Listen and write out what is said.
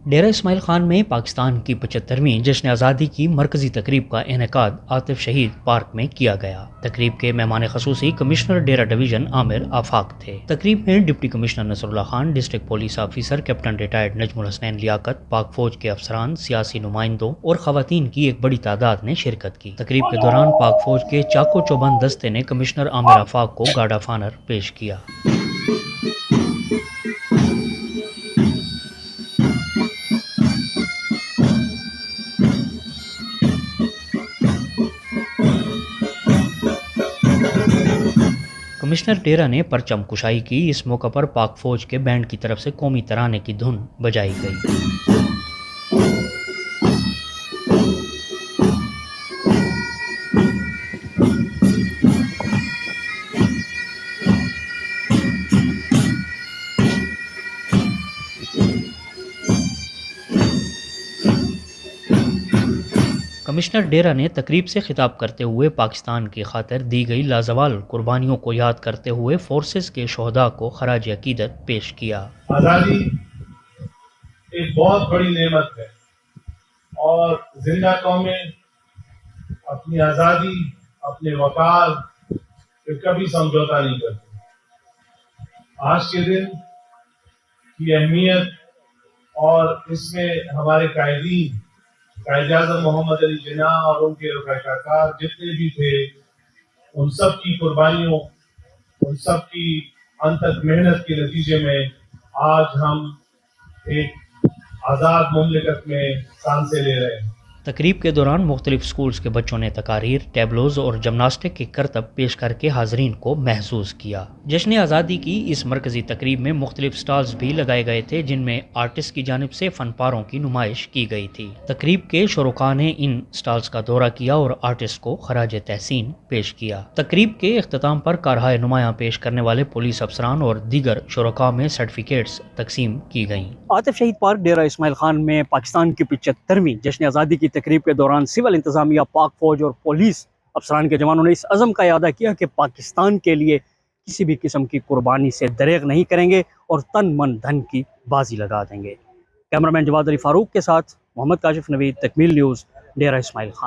डेरा इस्माइल खान में पाकिस्तान की 75वीं जश्न आज़ादी की मरकजी तकरीब का इनेकाद आतिफ शहीद पार्क में किया गया। तकरीब के मेहमान खसूसी कमिश्नर डेरा डिवीजन आमिर आफाक थे। तकरीब में deputy commissioner Nasrullah Khan, district police officer captain retired Najmul Hasnain Liaquat, Pak फौज के अफसरान, सियासी नुमाइंदों और खवातीन की एक बड़ी तादाद ने शिरकत की। तकरीब के दौरान पाक फौज के चाको चौबंद दस्ते ने कमिश्नर आमिर आफाक को गार्ड ऑफ ऑनर पेश किया। कमिश्नर डेरा ने परचम कुशाई की। इस मौके पर पाक फौज के बैंड की तरफ से कौमी तराने की धुन बजाई गई। कमिश्नर डेरा ने तकरीब से खिताब करते हुए पाकिस्तान की खातिर दी गई लाजवाल कुर्बानियों को याद करते हुए फोर्सेस के शोहदा को खराज अकीदत पेश किया। आज़ादी एक बहुत बड़ी नेमत है और जिंदा कौमें अपनी आज़ादी, अपने वकार पे कभी समझौता नहीं करती। आज के दिन की अहमियत और इसमें हमारे कायद-ए-आज़म मोहम्मद अली जिन्ना और उनके रफ़ाकार जितने भी थे, उन सब की कुर्बानियों, उन सब की अनथक मेहनत के नतीजे में आज हम एक आज़ाद मुमलिकत में सांसें ले रहे हैं। तकरीब के दौरान मुख्तलिफ स्कूल्स के बच्चों ने तकारीर, टैबलोज और जिमनास्टिक के करतब पेश करके हाजरीन को महसूस किया। जश्न आज़ादी की इस मरकजी तकरीब में मुख्तलिफ स्टॉल्स भी लगाए गए थे, जिनमें आर्टिस्ट की जानिब से फनपारों की नुमाइश की गई थी। तकरीब के शुरका ने इन स्टॉल्स का दौरा किया और आर्टिस्ट को खराज तहसीन पेश किया। तकरीब के इख्तिताम पर कारहाय नुमायां पेश करने वाले पुलिस अफसरान और दीगर शुरका में सर्टिफिकेट्स तकसीम की गईं। आतिफ शहीद पार्क डेरा इस्माइल खान में पाकिस्तान की 75वीं जश्न आज़ादी की तकरीब के दौरान सिविल इंतजामिया, पाक फौज और पुलिस अफसरान के जवानों ने इस अज़म का इरादा किया कि पाकिस्तान के लिए किसी भी किस्म की कुर्बानी से दरेग नहीं करेंगे और तन मन धन की बाजी लगा देंगे। कैमरामैन जवाद अली फारूक के साथ मोहम्मद काशिफ नवीद, तकमील न्यूज़, डेरा इस्माइल खान।